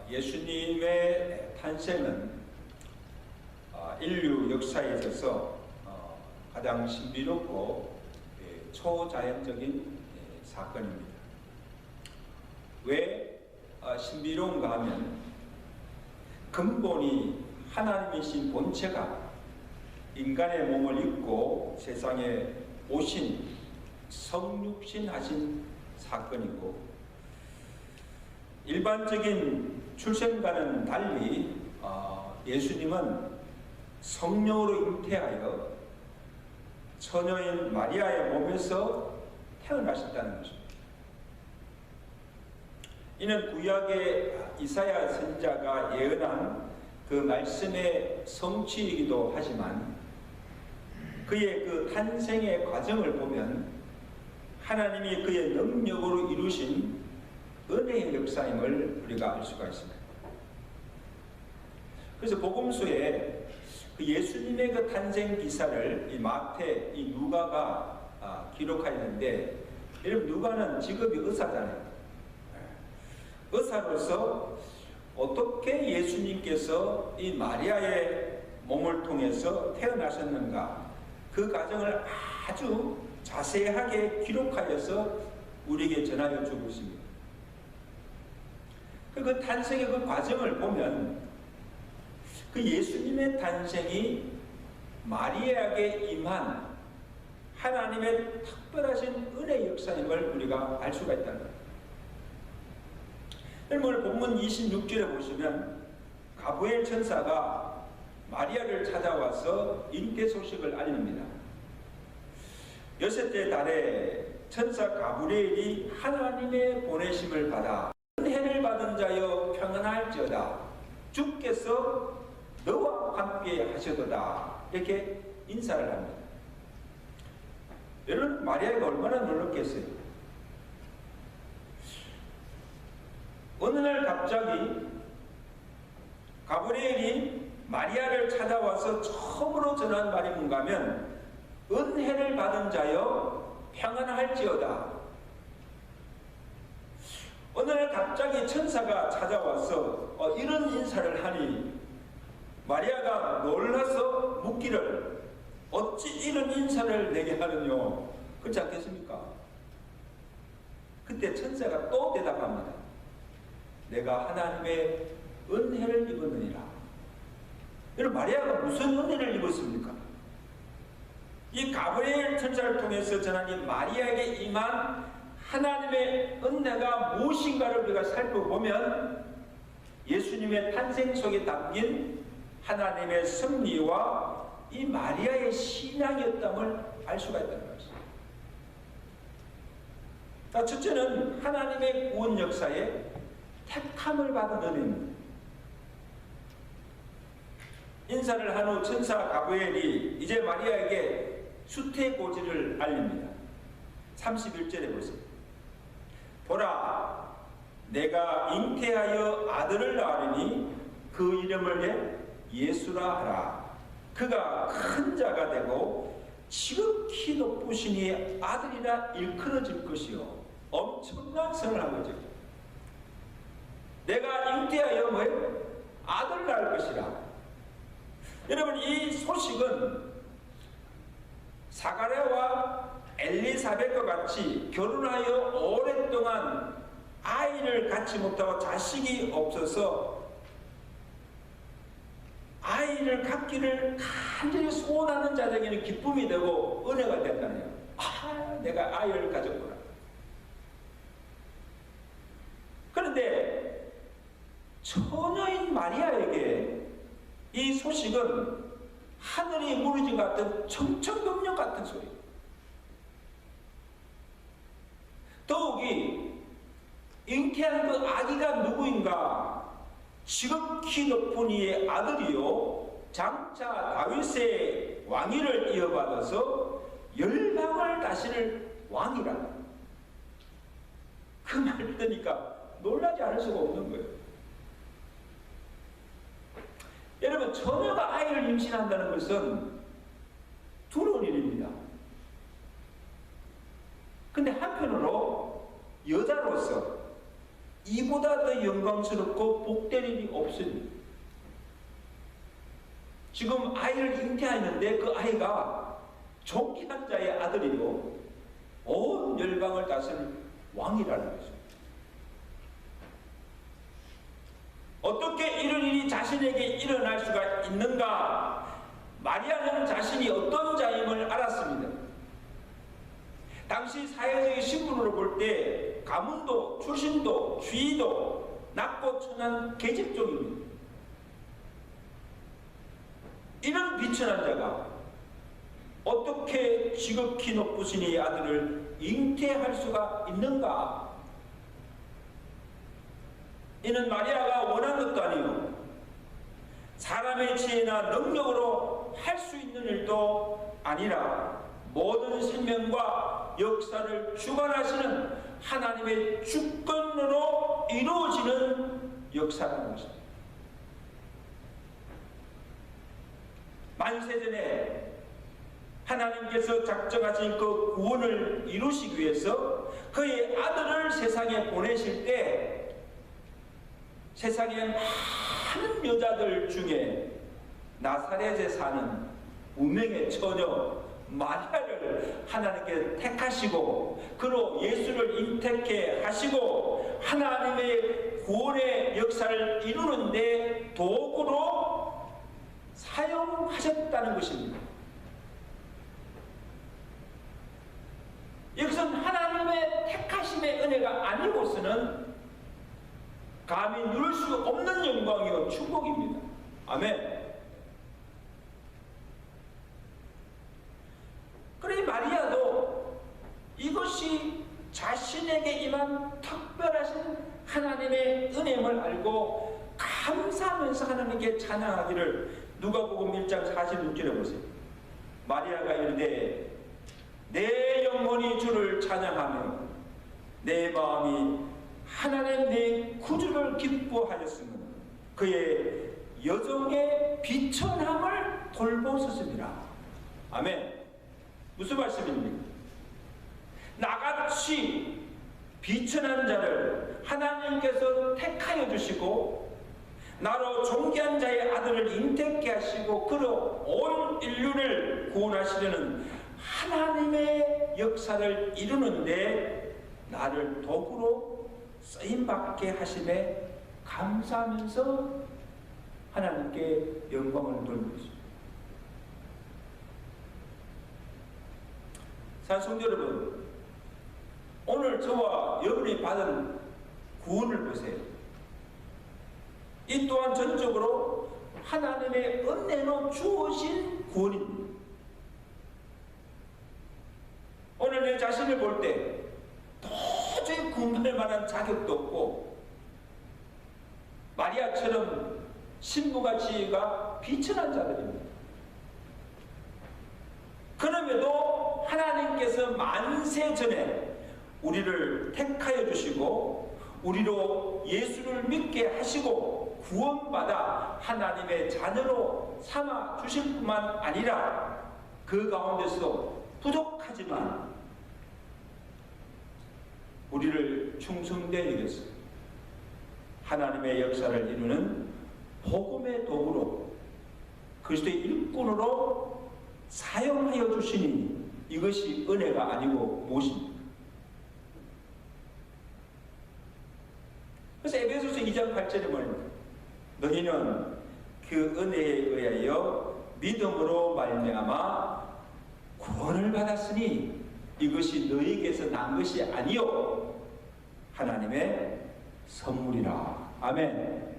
예수님의 탄생은 인류 역사에 있어서 가장 신비롭고 초자연적인 사건입니다. 왜 신비로운가 하면 근본이 하나님이신 본체가 인간의 몸을 입고 세상에 오신 성육신 하신 사건이고, 일반적인 출생과는 달리 예수님은 성령으로 잉태하여 처녀인 마리아의 몸에서 태어나셨다는 것입니다. 이는 구약의 이사야 선지자가 예언한 그 말씀의 성취이기도 하지만, 그의 그 탄생의 과정을 보면 하나님이 그의 능력으로 이루신 은혜의 역사임을 우리가 알 수가 있습니다. 그래서 복음서에 그 예수님의 그 탄생 기사를 이 마태, 이 누가가 기록하였는데, 여러분 누가는 직업이 의사잖아요. 의사로서 어떻게 예수님께서 이 마리아의 몸을 통해서 태어나셨는가, 그 과정을 아주 자세하게 기록하여서 우리에게 전하여 주고 있습니다. 그 탄생의 그 과정을 보면 그 예수님의 탄생이 마리아에게 임한 하나님의 특별하신 은혜 역사임을 우리가 알 수가 있다는 거예요. 오늘 본문 26절에 보시면 가브리엘 천사가 마리아를 찾아와서 잉태 소식을 알립니다. 여섯째 달에 천사 가브리엘이 하나님의 보내심을 받아 은혜를 받은 자여 평안할지어다, 주께서 너와 함께 하시도다, 이렇게 인사를 합니다. 여러분 마리아가 얼마나 놀랐겠어요. 어느 날 갑자기 가브리엘이 마리아를 찾아와서 처음으로 전한 말이 뭔가 하면 은혜를 받은 자여 평안할지어다. 어느 날 갑자기 천사가 찾아와서 이런 인사를 하니 마리아가 놀라서 묻기를 어찌 이런 인사를 내게 하느뇨, 그렇지 않겠습니까? 그때 천사가 또 대답합니다. 내가 하나님의 은혜를 입었느니라. 여러분 마리아가 무슨 은혜를 입었습니까? 이 가브리엘 천사를 통해서 전하는 마리아에게 임한 하나님의 은혜가 무엇인가를 우리가 살펴보면 예수님의 탄생 속에 담긴 하나님의 섭리와 이 마리아의 신앙이었다는 알 수가 있다는 것입니다. 첫째는 하나님의 구원 역사에 택함을 받은 은혜입니다. 인사를 한 후 천사 가브리엘이 이제 마리아에게 수태고지를 알립니다. 31절에 보세요. 보라, 내가 잉태하여 아들을 낳으리니 그 이름을 예수라 하라. 그가 큰 자가 되고 지극히 높으신 이의 아들이라 일컬어질 것이요. 엄청난 선을 한 거죠. 내가 잉태하여 뭐예요? 아들을 낳을 것이라. 여러분 이 소식은 사가랴와 엘리사벳과 같이 결혼하여 오랫동안 아이를 갖지 못하고 자식이 없어서 아이를 갖기를 간절히 소원하는 자에게는 기쁨이 되고 은혜가 된다네요. 내가 아이를 가졌구나. 그런데 처녀인 마리아에게 이 소식은 하늘이 무너진 것 같은 청천벽력 같은 소리. 더욱이 잉태한 그 아기가 누구인가? 지극히 높은 이의 아들이요 장차 다윗의 왕위를 이어받아서 열방을 다스릴 왕이라. 그 말을 들으니까 놀라지 않을 수가 없는 거예요. 여러분 처녀가 아이를 임신한다는 것은 두려운 일입니다. 근데 한편으로 여자로서 이보다 더 영광스럽고 복될 일이 없으니 지금 아이를 잉태하였는데 그 아이가 존귀한 자의 아들이요 온 열방을 다스릴 왕이라는 것입니다. 어떻게 이런 일이 자신에게 일어날 수가 있는가? 마리아는 자신이 어떤 자임을 알았습니다. 당시 사회적인 신분으로 볼 때 가문도 출신도 주의도 낮고 천한 계집종입니다. 이런 비천한 자가 어떻게 지극히 높으신 이 아들을 잉태할 수가 있는가? 이는 마리아가 원한 것도 아니요 사람의 지혜나 능력으로 할 수 있는 일도 아니라 모든 생명과 역사를 주관하시는 하나님의 주권으로 이루어지는 역사라는 것입니다. 만세전에 하나님께서 작정하신 그 구원을 이루시기 위해서 그의 아들을 세상에 보내실 때 세상의 많은 여자들 중에 나사렛에 사는 무명의 처녀 마리아를 하나님께 택하시고 그로 예수를 잉태케 하시고 하나님의 구원의 역사를 이루는데 도구로 사용하셨다는 것입니다. 이것은 하나님의 택하심의 은혜가 아니고서는 감히 누릴 수 없는 영광이요 축복입니다. 아멘. 그래 마리아도 이것이 자신에게 임한 특별하신 하나님의 은혜임을 알고 감사하면서 하나님께 찬양하기를 누가복음 1장 46절에 보세요. 마리아가 이르되 내 영혼이 주를 찬양하며 내 마음이 하나님 내 구주를 기뻐하였으므로 그의 여종의 비천함을 돌보셨습니다. 아멘. 무슨 말씀입니까? 나같이 비천한 자를 하나님께서 택하여 주시고 나로 존귀한 자의 아들을 잉태케 하시고 그로 온 인류를 구원하시려는 하나님의 역사를 이루는데 나를 도구로 쓰임받게 하심에 감사하면서 하나님께 영광을 돌리고 있습니다. 성도 여러분, 오늘 저와 여러분이 받은 구원을 보세요. 이 또한 전적으로 하나님의 은혜로 주어진 구원입니다. 오늘 내 자신을 볼 때 도저히 구원할 만한 자격도 없고 마리아처럼 신부가 지혜가 비천한 자들입니다. 그럼에도 하나님께서 만세 전에 우리를 택하여 주시고 우리로 예수를 믿게 하시고 구원받아 하나님의 자녀로 삼아 주실 뿐만 아니라 그 가운데서 부족하지만 우리를 충성되게 여겨서 하나님의 역사를 이루는 복음의 도구로 그리스도의 일꾼으로 사용하여 주시니 이것이 은혜가 아니고 무엇입니까? 그래서 에베소서 2장 8절에 말입니다. 너희는 그 은혜에 의하여 믿음으로 말미암아 구원을 받았으니 이것이 너희에게서 난 것이 아니요 하나님의 선물이라. 아멘.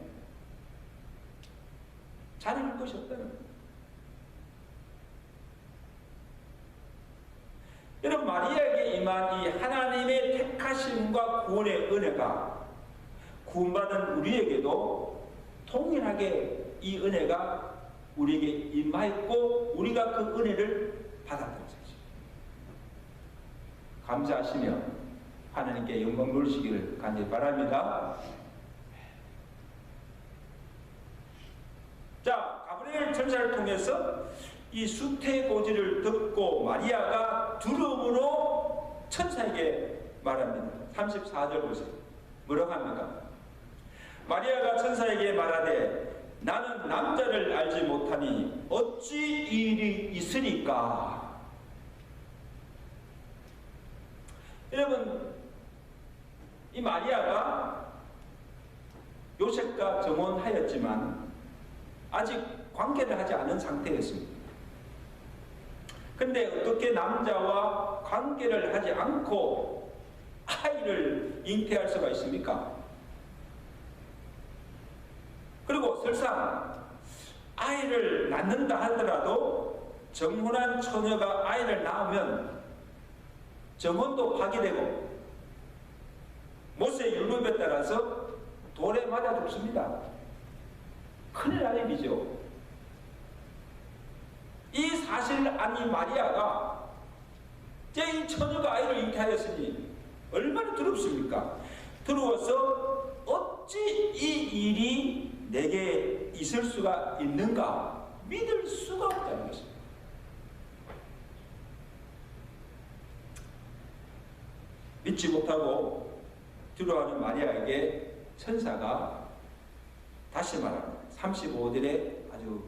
자랑할 것이 없다는 거예요. 여러분 마리아에게 임한 이 하나님의 택하심과 구원의 은혜가 구원받은 우리에게도 동일하게 이 은혜가 우리에게 임하였고 우리가 그 은혜를 받았다는 것이죠. 감사하시며 하나님께 영광 돌리시기를 간절히 바랍니다. 자, 가브리엘 천사를 통해서 이 수태고지를 듣고 마리아가 두려움으로 천사에게 말합니다. 34절 보세요. 뭐라고 합니까? 마리아가 천사에게 말하되 나는 남자를 알지 못하니 어찌 이 일이 있으리까? 여러분, 이 마리아가 요셉과 정혼하였지만 아직 관계를 하지 않은 상태였습니다. 근데 어떻게 남자와 관계를 하지 않고 아이를 잉태할 수가 있습니까? 그리고 설사 아이를 낳는다 하더라도 정혼한 처녀가 아이를 낳으면 정혼도 파기되고 모세 율법에 따라서 돌에 맞아 죽습니다. 큰일 날 일이죠. 이 사실을 안 이 마리아가 이 처녀가 아이를 잉태하였으니 얼마나 두렵습니까? 두려워서 어찌 이 일이 내게 있을 수가 있는가 믿을 수가 없다는 것입니다. 믿지 못하고 두려워하는 마리아에게 천사가 다시 말합니다. 35절에 아주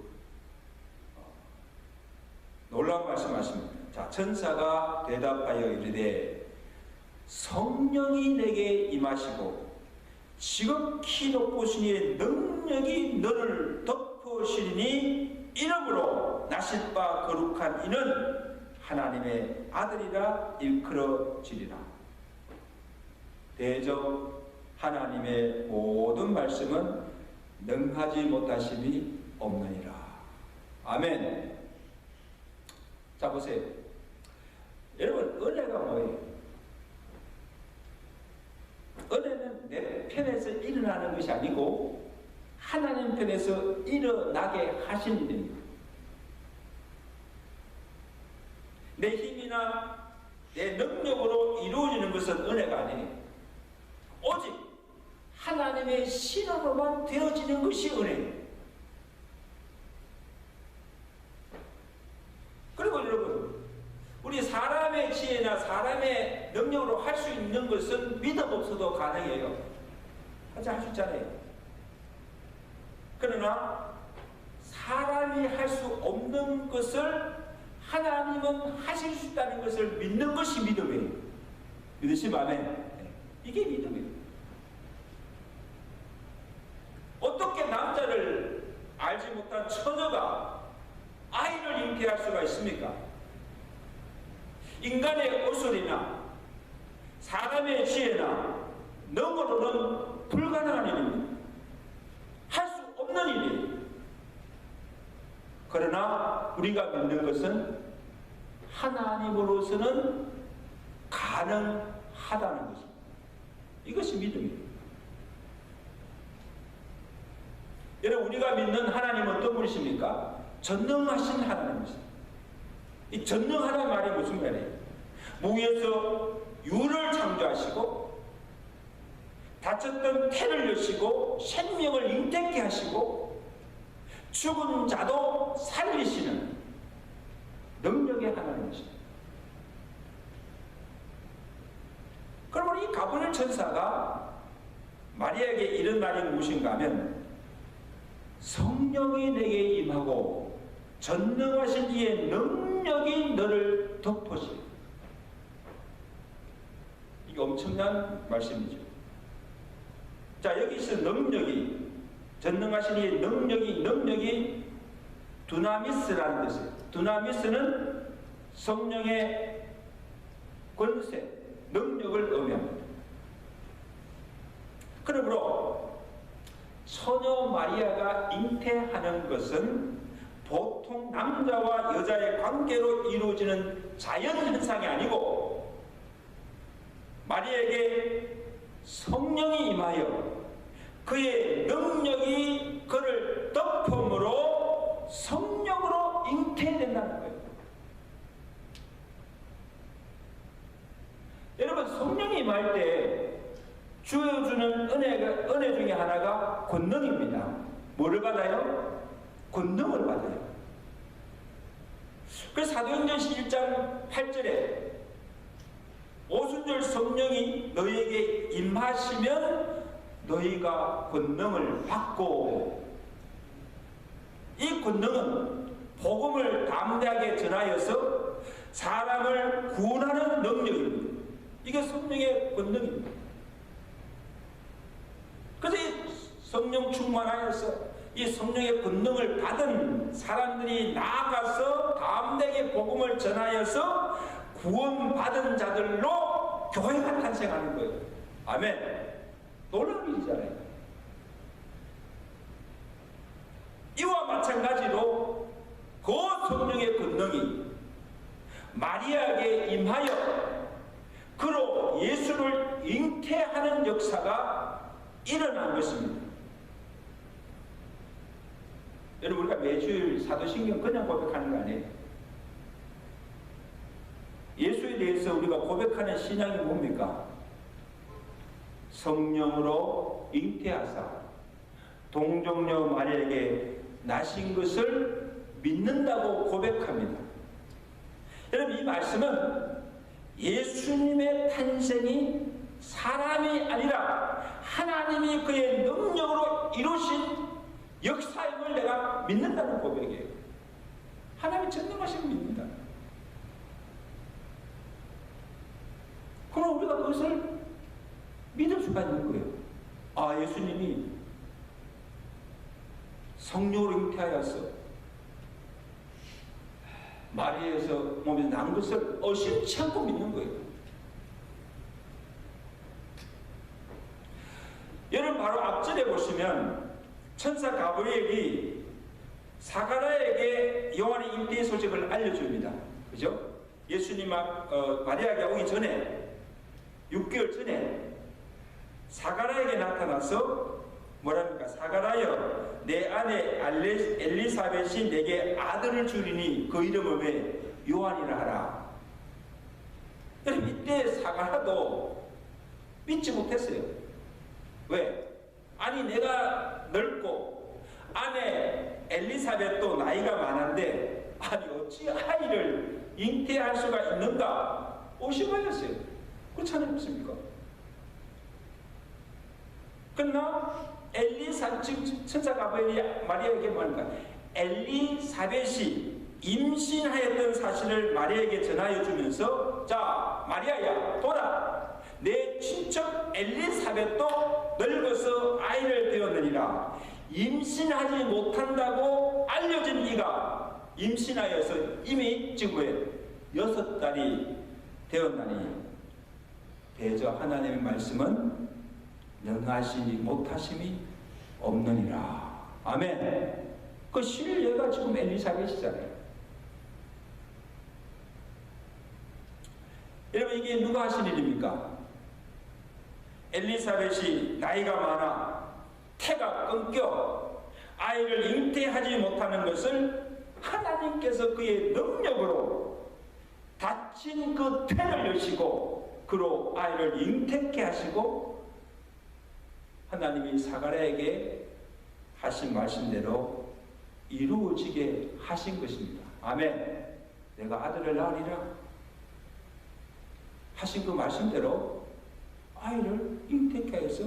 놀라운 말씀하십니다. 자, 천사가 대답하여 이르되 성령이 내게 임하시고 지극히 높으신 이의 능력이 너를 덮으시리니 이러므로 나실 바 거룩한 이는 하나님의 아들이라 일컬어지리라. 대적 하나님의 모든 말씀은 능하지 못하심이 없느니라. 아멘. 자, 보세요. 여러분, 은혜가 뭐예요? 은혜는 내 편에서 일어나는 것이 아니고 하나님 편에서 일어나게 하신 일입니다. 내 힘이나 내 능력으로 이루어지는 것은 은혜가 아니에요. 오직 하나님의 신앙으로만 되어지는 것이 은혜예요. 그리고 여러분, 우리 사람의 지혜나 사람의 능력으로 할 수 있는 것은 믿음 없어도 가능해요. 할 수 있잖아요. 그러나 사람이 할 수 없는 것을 하나님은 하실 수 있다는 것을 믿는 것이 믿음이에요. 믿으시면 아멘. 이게 믿음이에요. 어떻게 남자를 알지 못한 처녀가 아이를 잉태할 수가 있습니까? 인간의 어술이나 사람의 지혜나 능으로는 불가능한 일입니다. 할 수 없는 일이에요. 그러나 우리가 믿는 것은 하나님으로서는 가능하다는 것입니다. 이것이 믿음이에요. 여러분, 우리가 믿는 하나님은 어떤 분이십니까? 전능하신 하나님이십니다. 이 전능하다는 말이 무슨 말이에요? 무에서 유를 창조하시고 닫혔던 태를 여시고 생명을 잉태케 하시고 죽은 자도 살리시는 능력의 하나님이십니다. 그러면 이 가브리엘 천사가 마리아에게 이런 말이 무엇인가 하면 성령이 내게 임하고 전능하신 이의 능력이 너를 덮으시리. 이게 엄청난 말씀이죠. 자, 여기서 능력이, 전능하신 이의 능력이 두나미스라는 뜻이에요. 두나미스는 성령의 권세, 능력을 의미합니다. 그러므로 처녀 마리아가 잉태하는 것은 보통 남자와 여자의 관계로 이루어지는 자연현상이 아니고 마리아에게 성령이 임하여 그의 능력이 그를 덮음으로 성령으로 잉태된다는 거예요. 여러분, 성령이 임할 때 주어주는 은혜 중에 하나가 권능입니다. 뭐를 받아요? 권능을 받아요. 그래서 사도행전 11장 8절에 오순 오순절 성령이 너희에게 임하시면 너희가 권능을 받고, 이 권능은 복음을 담대하게 전하여서 사람을 구원하는 능력입니다. 이게 성령의 권능입니다. 그래서 이 성령 충만하여서 이 성령의 권능을 받은 사람들이 나아가서 담대하게 복음을 전하여서 구원받은 자들로 교회가 탄생하는 거예요. 아멘. 놀라운 일이잖아요. 이와 마찬가지로 그 성령의 권능이 마리아에게 임하여 그로 예수를 잉태하는 역사가 일어난 것입니다. 여러분, 우리가 매주일 사도신경 그냥 고백하는 거 아니에요. 예수에 대해서 우리가 고백하는 신앙이 뭡니까? 성령으로 잉태하사 동정녀 마리아에게 나신 것을 믿는다고 고백합니다. 여러분, 이 말씀은 예수님의 탄생이 사람이 아니라 하나님이 그의 능력으로 이루신 역사임을 내가 믿는다는 고백이에요. 하나님이 전능하신 믿는다. 그럼 우리가 그것을 믿을 수가 있는 거예요. 아, 예수님이 성령으로 잉태하여서 마리아에서 몸에 난 것을 의심치 않고 믿는 거예요. 여러분, 바로 앞절에 보시면 천사 가브리엘이 사가랴에게 요한의 잉태의 소식을 알려줍니다. 그죠? 예수님 마리아에게 오기 전에 6개월 전에 사가랴에게 나타나서 뭐랍니까? 사가랴여, 내 아내 엘리사벳이 내게 아들을 주리니 그 이름을 왜 요한이라 하라. 여러분, 이때 사가랴도 믿지 못했어요. 왜? 아니, 내가 늙고 아내 엘리사벳도 나이가 많은데 아니 어찌 아이를 잉태할 수가 있는가 의심하였어요. 그렇지 않습니까? 그러나 지금 천사 가브리엘이 마리아에게 뭐합니까? 엘리사벳이 임신하였던 사실을 마리아에게 전하여 주면서, 자, 마리아야, 보라, 내 친척 엘리사벳도 늙어서 아이를 배웠느니라. 임신하지 못한다고 알려진 이가 임신하여서 이미 지금 6달이 되었나니 대저 하나님의 말씀은 능하시니 못하심이 없느니라. 아멘. 그 신뢰가 지금 엘리사벳이잖아요. 여러분, 이게 누가 하신 일입니까? 엘리사벳이 나이가 많아 태가 끊겨 아이를 잉태하지 못하는 것을 하나님께서 그의 능력으로 닫힌 그 태를 여시고 그로 아이를 잉태케 하시고 하나님이 사가랴에게 하신 말씀대로 이루어지게 하신 것입니다. 아멘. 내가 아들을 낳으리라 하신 그 말씀대로 아이를 잉태케 해서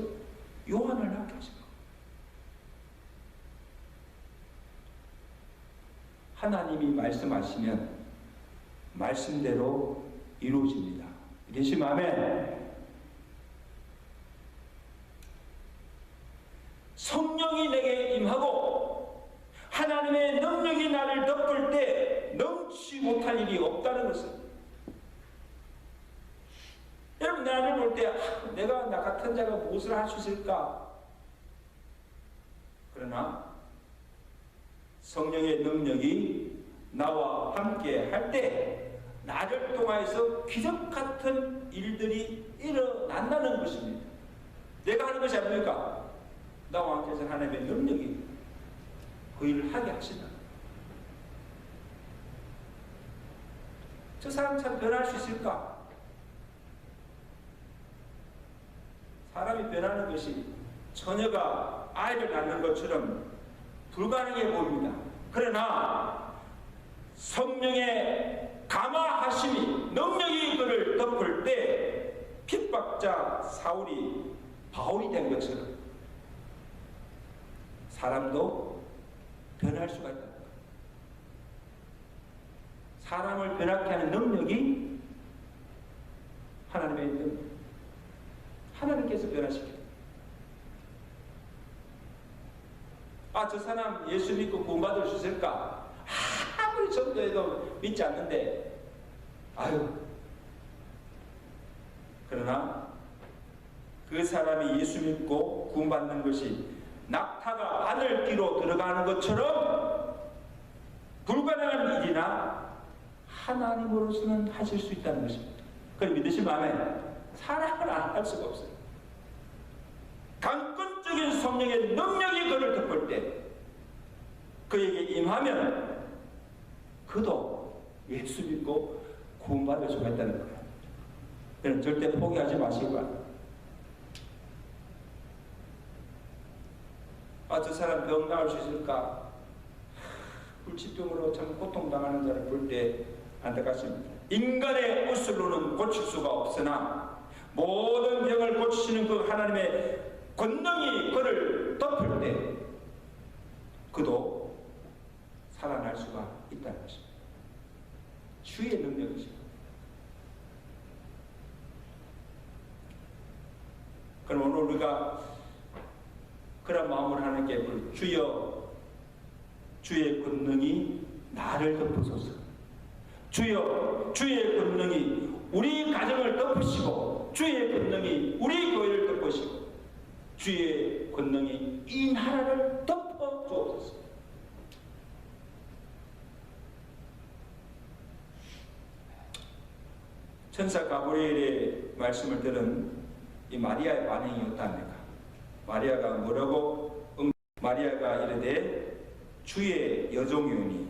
요한을 낳게 하신 것. 하나님이 말씀하시면 말씀대로 이루어집니다. 되시면 아멘. 성령이 내게 임하고 하나님의 능력이 나를 덮을 때 넘치 못할 일이 없다는 것은, 여러분, 나를 볼 때 내가 나 같은 자가 무엇을 할 수 있을까? 그러나 성령의 능력이 나와 함께 할 때 나를 통하여서 기적 같은 일들이 일어난다는 것입니다. 내가 하는 것이 아닙니까? 나와 함께해서 하나님의 능력이 그 일을 하게 하신다. 저 사람 참 변할 수 있을까? 사람이 변하는 것이 처녀가 아이를 낳는 것처럼 불가능해 보입니다. 그러나 성령의 감화하심이 능력이 그를 덮을 때 핍박자 사울이 바울이 된 것처럼 사람도 변할 수가 있다. 사람을 변하게 하는 능력이 하나님의 능력. 하나님께서 변화시켜요. 저 사람 예수 믿고 구원받을 수 있을까? 아무리 전도해도 믿지 않는데, 그러나 그 사람이 예수 믿고 구원받는 것이 낙타가 바늘귀로 들어가는 것처럼 불가능한 일이나 하나님으로서는 하실 수 있다는 것입니다. 그걸 믿으시면 아멘. 사람은 안 할 수가 없어요. 강권적인 성령의 능력이 그를 덮을 때 그에게 임하면 그도 예수 믿고 구원받을 수가 있다는 거예요. 그럼 절대 포기하지 마시고, 저 사람 병 나을 수 있을까? 불치병으로 참 고통당하는 자를 볼 때 안타깝습니다. 인간의 의술로는 고칠 수가 없으나 모든 병을 고치시는 그 하나님의 권능이 그를 덮을 때 그도 살아날 수가 있다는 것입니다. 주의 능력이죠. 그럼 오늘 우리가 그런 마음을 하나님께 부르, 주여, 주의 권능이 나를 덮으소서. 주여, 주의 권능이 우리 가정을 덮으시고, 주의 권능이 우리 교회를 덮으시고, 주의 권능이 이 나라를 덮어 주옵소서. 천사 가브리엘의 말씀을 들은 이 마리아의 반응이 어떠합니까? 마리아가 뭐라고 마리아가 이르되 주의 여종이오니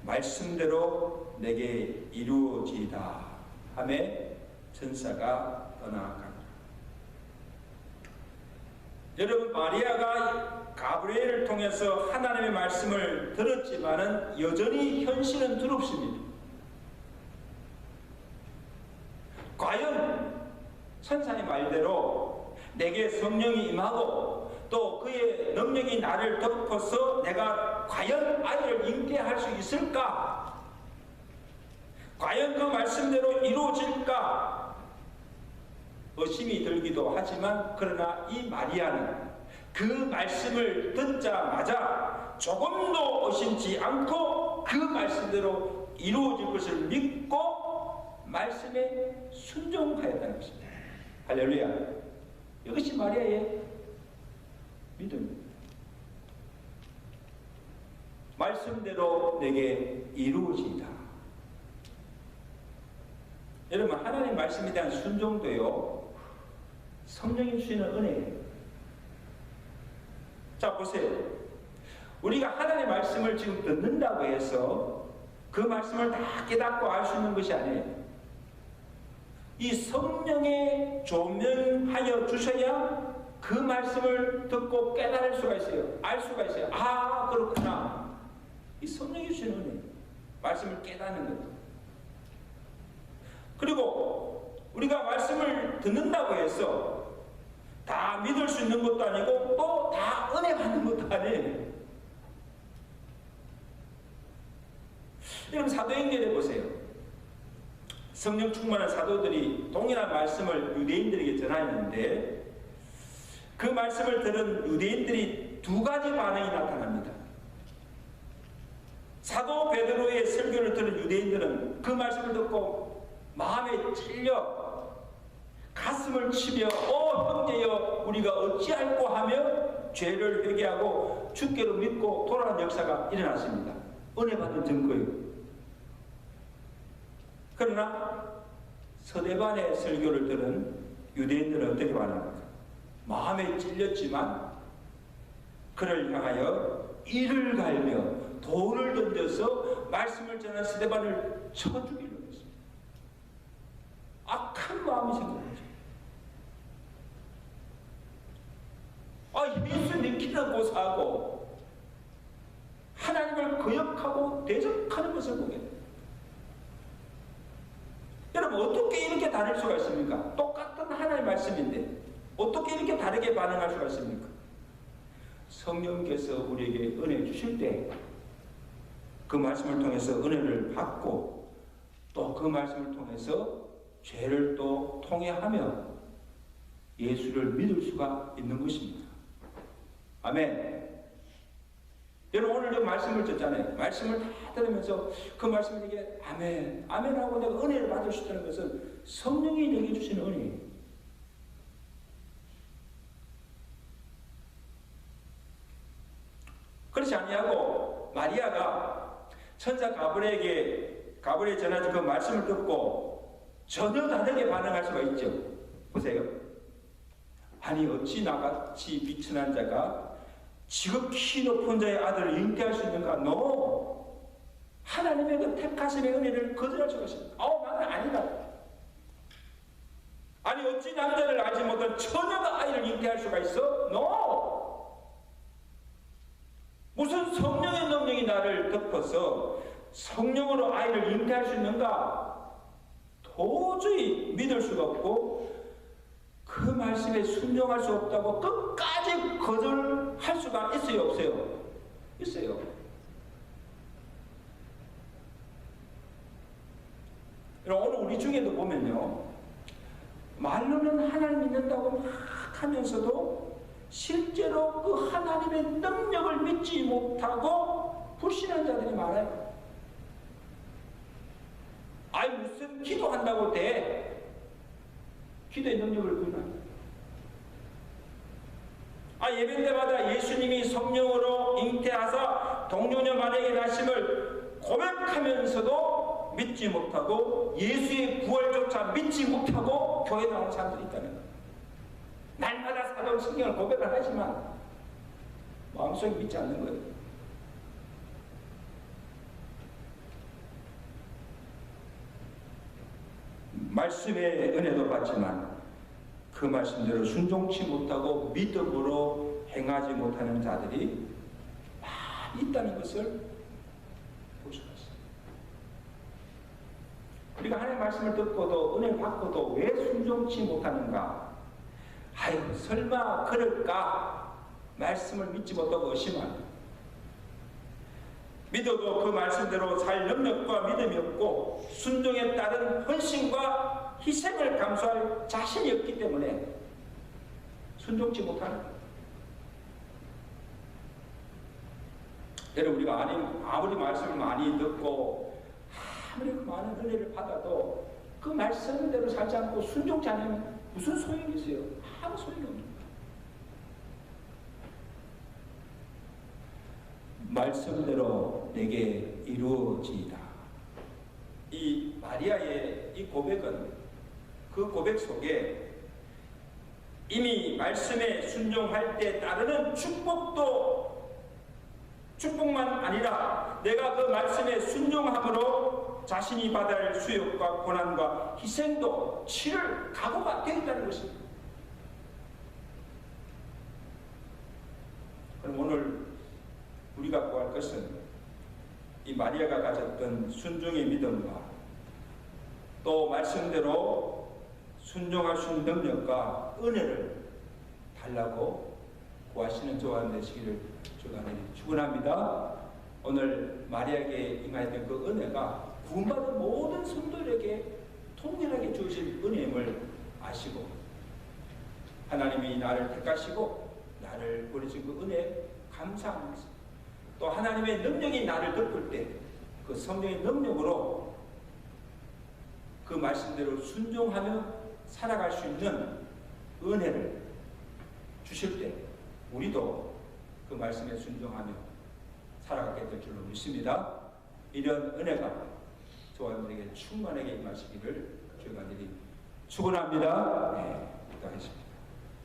말씀대로 내게 이루어지이다 하매 천사가 떠나가니라. 여러분, 마리아가 가브리엘을 통해서 하나님의 말씀을 들었지만은 여전히 현실은 두렵습니다. 과연 천사의 말대로 내게 성령이 임하고 또 그의 능력이 나를 덮어서 내가 과연 아이를 잉태할 수 있을까? 과연 그 말씀대로 이루어질까? 의심이 들기도 하지만, 그러나 이 마리아는 그 말씀을 듣자마자 조금도 의심치 않고 그 말씀대로 이루어질 것을 믿고 말씀에 순종하였다는 것입니다. 할렐루야. 이것이 마리아의 믿음입니다. 말씀대로 내게 이루어지이다. 여러분, 하나님 말씀에 대한 순종도요, 성령이 주시는 은혜예요. 자, 보세요. 우리가 하나님의 말씀을 지금 듣는다고 해서 그 말씀을 다 깨닫고 알 수 있는 것이 아니에요. 이 성령에 조명하여 주셔야 그 말씀을 듣고 깨달을 수가 있어요. 알 수가 있어요. 그렇구나. 이 성령이 주시는 은혜. 말씀을 깨닫는 것. 그리고 우리가 말씀을 듣는다고 해서 다 믿을 수 있는 것도 아니고 또 다 은혜 받는 것도 아니에요. 여러분, 사도행전에 보세요. 성령 충만한 사도들이 동일한 말씀을 유대인들에게 전하였는데 그 말씀을 들은 유대인들이 두 가지 반응이 나타납니다. 사도 베드로의 설교를 들은 유대인들은 그 말씀을 듣고 마음에 찔려 가슴을 치며 형제여 우리가 어찌할꼬 하며 죄를 회개하고 주께로 믿고 돌아가는 역사가 일어났습니다. 은혜 받은 증거예요. 그러나 서대반의 설교를 들은 유대인들은 어떻게 반응합니까? 마음에 찔렸지만 그를 향하여 이를 갈며 돌을 던져서 말씀을 전한 스데반을 쳐 죽이려고 했습니다. 악한 마음이 생긴 거죠. 예수 믿기는 고사하고 하나님을 거역하고 대적하는 것을 보게 됩니다. 여러분, 어떻게 이렇게 다를 수가 있습니까? 똑같은 똑같은 하나님의 말씀인데 어떻게 이렇게 다르게 반응할 수가 있습니까? 성령께서 우리에게 은혜 주실 때 그 말씀을 통해서 은혜를 받고 또 그 말씀을 통해서 죄를 또 통회하며 예수를 믿을 수가 있는 것입니다. 아멘. 여러분 오늘 저 말씀을 듣잖아요. 말씀을 다 들으면서 그 말씀에게 아멘, 아멘하고 내가 은혜를 받을 수 있다는 것은 성령이 내게 주시는 은혜예요. 그렇지 아니하고 마리아가 천사 가브리엘이 전하신 그 말씀을 듣고 전혀 다르게 반응할 수가 있죠. 보세요. 아니 어찌 나같이 비천한 자가 지극히 높은 자의 아들을 잉태할 수 있는가? 너 하나님의 그 택하심의 은혜를 거절할 수가 있습니다. 나는 아니다. 아니 어찌 남자를 알지 못한 처녀가 아이를 잉태할 수가 있어? 너 무슨 성령의 능력이 나를 덮어서 성령으로 아이를 잉태할 수 있는가? 도저히 믿을 수가 없고 그 말씀에 순종할 수 없다고 끝까지 거절할 수가 있어요, 없어요? 있어요. 오늘 우리 중에도 보면요, 말로는 하나님 믿는다고 막 하면서도 실제로 그 하나님의 능력을 믿지 못하고 불신한 자들이 많아요. 아니 무슨 기도한다고 돼? 기도의 능력을 부인합니다. 예배 때마다 예수님이 성령으로 잉태하사 동료녀 마리아에게 나심을 고백하면서도 믿지 못하고 예수의 부활조차 믿지 못하고 교회 나오는 사람들이 있다는 거예요. 날마다 사도는 성경을 고백을 하지만 마음속에 믿지 않는 거예요. 말씀의 은혜도 받지만 그 말씀대로 순종치 못하고 믿음으로 행하지 못하는 자들이 많이 있다는 것을 볼 수가 있습니다. 우리가 하나님의 말씀을 듣고도 은혜를 받고도 왜 순종치 못하는가? 아유 설마 그럴까? 말씀을 믿지 못하고 의심하는, 믿어도 그 말씀대로 살 능력과 믿음이 없고 순종에 따른 헌신과 희생을 감수할 자신이 없기 때문에 순종치 못하는 거예요. 여러분 우리가 아무리 말씀을 많이 듣고 아무리 많은 은혜를 받아도 그 말씀대로 살지 않고 순종치 않으면 무슨 소용이 있어요? 아무 소용이 없는 거예요. 말씀대로 내게 이루어지이다. 이 마리아의 이 고백은 그 고백 속에 이미 말씀에 순종할 때 따르는 축복만 아니라 내가 그 말씀에 순종함으로 자신이 받아야 할 수욕과 고난과 희생도 치를 각오가 되어 있다는 것입니다. 그럼 오늘 우리가 구할 것은 이 마리아가 가졌던 순종의 믿음과 또 말씀대로 순종할 수 있는 능력과 은혜를 달라고 구하시는 저와 되시기를 주가 축원합니다. 오늘 마리아에게 임하였던 그 은혜가 구원받은 모든 성도들에게 통렬하게 주신 은혜임을 아시고 하나님이 나를 택하시고 나를 보내신 그 은혜에 감사하면서 또 하나님의 능력이 나를 덮을 때 그 성령의 능력으로 그 말씀대로 순종하며 살아갈 수 있는 은혜를 주실 때 우리도 그 말씀에 순종하며 살아가게 될 줄로 믿습니다. 이런 은혜가 저와 여러분에게 충만하게 임하시기를 주님께 축원합니다. 네, 기도하겠습니다.